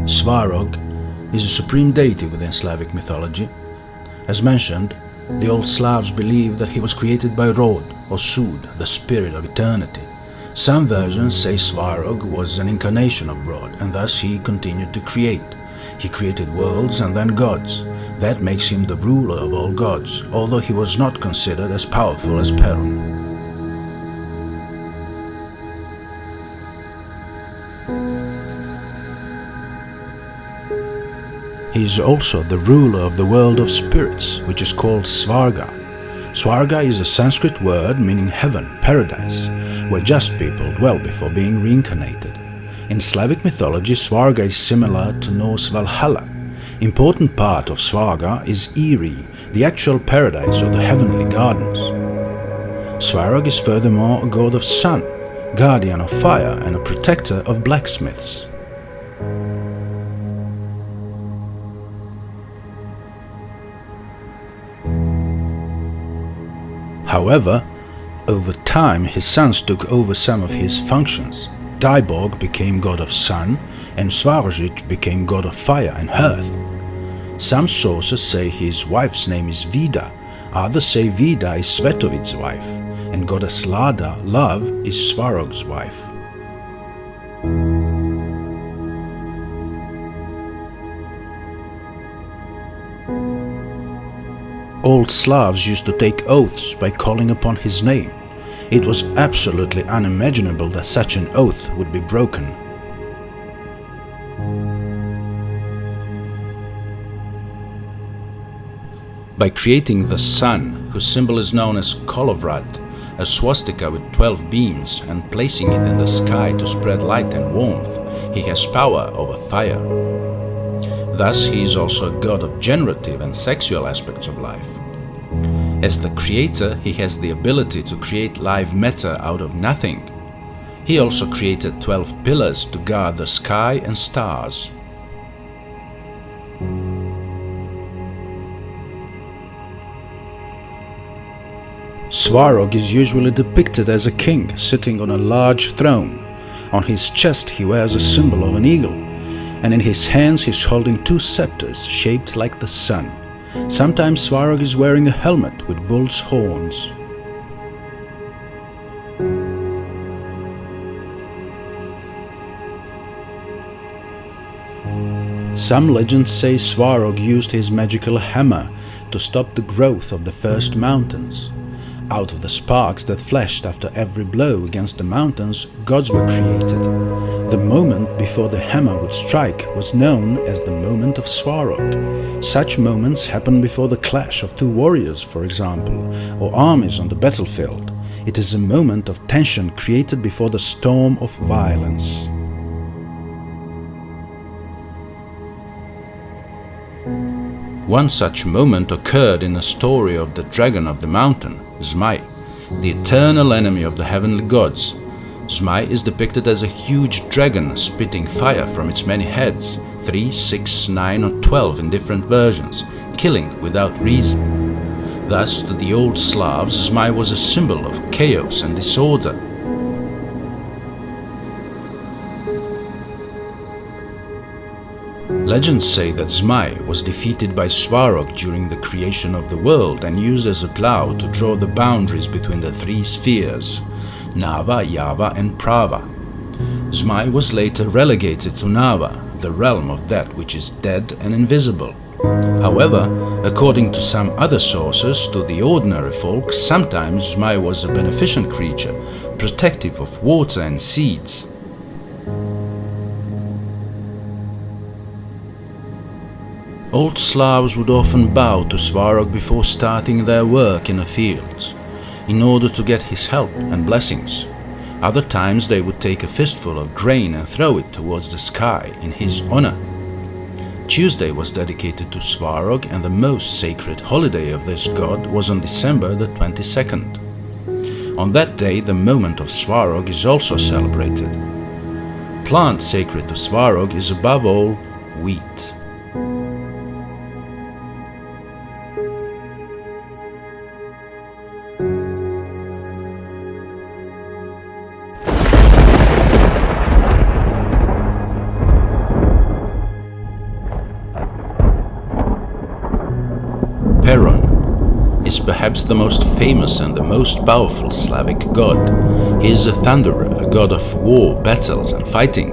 Svarog is a supreme deity within Slavic mythology. As mentioned, the old Slavs believed that he was created by Rod or Sud, the spirit of eternity. Some versions say Svarog was an incarnation of Rod, and thus he continued to create. He created worlds and then gods. That makes him the ruler of all gods, although he was not considered as powerful as Perun. He is also the ruler of the world of spirits, which is called Svarga. Svarga is a Sanskrit word meaning heaven, paradise, where just people dwell before being reincarnated. In Slavic mythology, Svarga is similar to Norse Valhalla. Important part of Svarga is Iri, the actual paradise or the heavenly gardens. Svarog is furthermore a god of sun, guardian of fire and a protector of blacksmiths. However, over time his sons took over some of his functions. Dyborg became god of sun, and Svarogit became god of fire and hearth. Some sources say his wife's name is Vida, others say Vida is Svetovid's wife, and goddess Lada, love, is Svarog's wife. Old Slavs used to take oaths by calling upon his name. It was absolutely unimaginable that such an oath would be broken. By creating the sun, whose symbol is known as Kolovrad, a swastika with 12 beams, and placing it in the sky to spread light and warmth, he has power over fire. Thus he is also a god of generative and sexual aspects of life. As the creator, he has the ability to create live matter out of nothing. He also created 12 pillars to guard the sky and stars. Svarog is usually depicted as a king sitting on a large throne. On his chest he wears a symbol of an eagle, and in his hands he is holding 2 scepters shaped like the sun. Sometimes Svarog is wearing a helmet with bull's horns. Some legends say Svarog used his magical hammer to stop the growth of the first mountains. Out of the sparks that flashed after every blow against the mountains, gods were created. The moment before the hammer would strike was known as the moment of Svarog. Such moments happen before the clash of 2 warriors, for example, or armies on the battlefield. It is a moment of tension created before the storm of violence. One such moment occurred in the story of the dragon of the mountain, Zmai, the eternal enemy of the heavenly gods. Zmai is depicted as a huge dragon spitting fire from its many heads, 3, 6, 9 or 12 in different versions, killing without reason. Thus, to the old Slavs, Zmai was a symbol of chaos and disorder. Legends say that Zmai was defeated by Svarog during the creation of the world and used as a plough to draw the boundaries between the 3 spheres, Nava, Yava and Prava. Zmai was later relegated to Nava, the realm of that which is dead and invisible. However, according to some other sources, to the ordinary folk, sometimes Zmai was a beneficent creature, protective of water and seeds. Old Slavs would often bow to Svarog before starting their work in the fields, in order to get his help and blessings. Other times they would take a fistful of grain and throw it towards the sky in his honor. Tuesday was dedicated to Svarog, and the most sacred holiday of this god was on December the 22nd. On that day the moment of Svarog is also celebrated. Plant sacred to Svarog is above all wheat. perhaps the most famous and the most powerful Slavic god. He is a thunderer, a god of war, battles and fighting.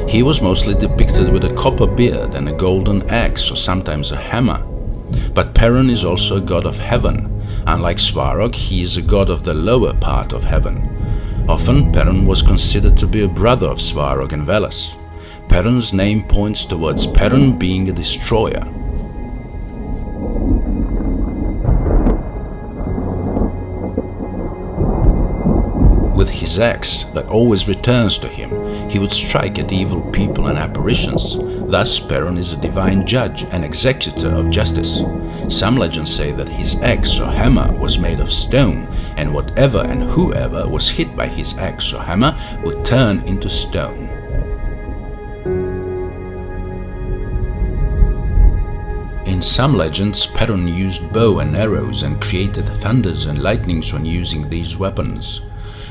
He was mostly depicted with a copper beard and a golden axe or sometimes a hammer. But Perun is also a god of heaven. Unlike Svarog, he is a god of the lower part of heaven. Often Perun was considered to be a brother of Svarog and Veles. Perun's name points towards Perun being a destroyer. With his axe that always returns to him, he would strike at evil people and apparitions. Thus Perun is a divine judge and executor of justice. Some legends say that his axe or hammer was made of stone, and whatever and whoever was hit by his axe or hammer would turn into stone. In some legends, Perun used bow and arrows and created thunders and lightnings when using these weapons.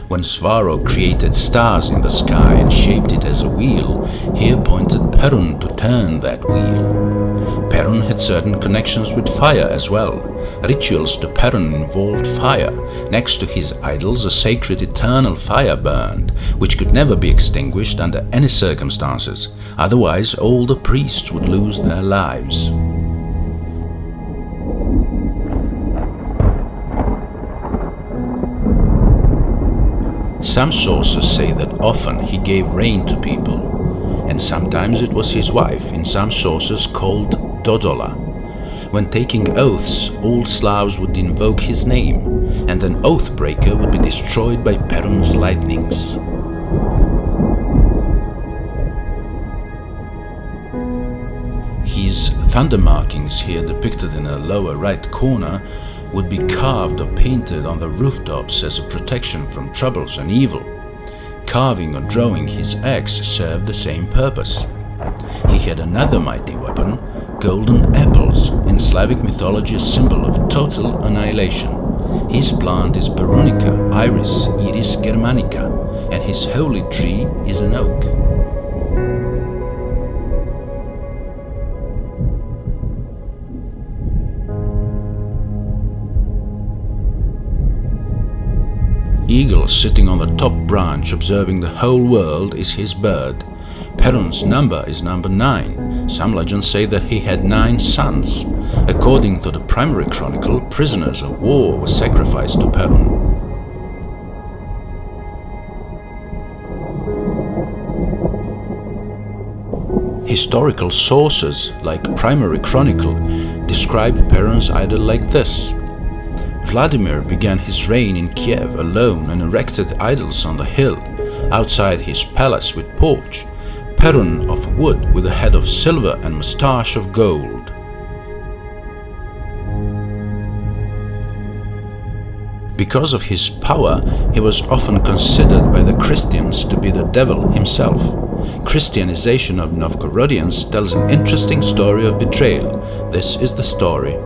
When Svarog created stars in the sky and shaped it as a wheel, he appointed Perun to turn that wheel. Perun had certain connections with fire as well. Rituals to Perun involved fire. Next to his idols, a sacred eternal fire burned, which could never be extinguished under any circumstances. Otherwise, all the priests would lose their lives. Some sources say that often he gave rain to people, and sometimes it was his wife, in some sources called Dodola. When taking oaths, all Slavs would invoke his name, and an oath breaker would be destroyed by Perun's lightnings. His thunder markings, here depicted in the lower right corner, would be carved or painted on the rooftops as a protection from troubles and evil. Carving or drawing his axe served the same purpose. He had another mighty weapon, golden apples, in Slavic mythology a symbol of total annihilation. His plant is Perunica, Iris germanica, and his holy tree is an oak. Eagle sitting on the top branch observing the whole world is his bird. Perun's number is number 9. Some legends say that he had 9 sons. According to the primary chronicle, prisoners of war were sacrificed to Perun. Historical sources, like primary chronicle, describe Perun's idol like this. Vladimir began his reign in Kiev alone and erected idols on the hill, outside his palace with porch, Perun of wood with a head of silver and moustache of gold. Because of his power, he was often considered by the Christians to be the devil himself. Christianization of Novgorodians tells an interesting story of betrayal. This is the story.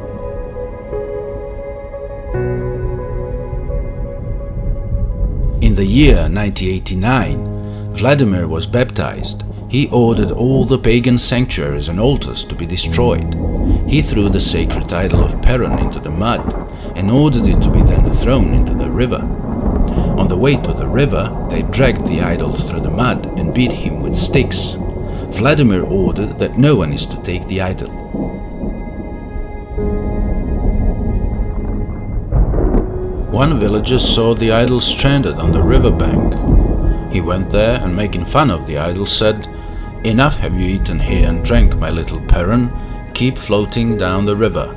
In the year 9089, Vladimir was baptized. He ordered all the pagan sanctuaries and altars to be destroyed. He threw the sacred idol of Perun into the mud and ordered it to be then thrown into the river. On the way to the river, they dragged the idol through the mud and beat him with sticks. Vladimir ordered that no one is to take the idol. One villager saw the idol stranded on the river bank. He went there and, making fun of the idol, said, "Enough have you eaten here and drank, my little Perun. Keep floating down the river."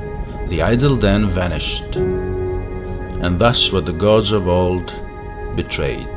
The idol then vanished. And thus were the gods of old betrayed.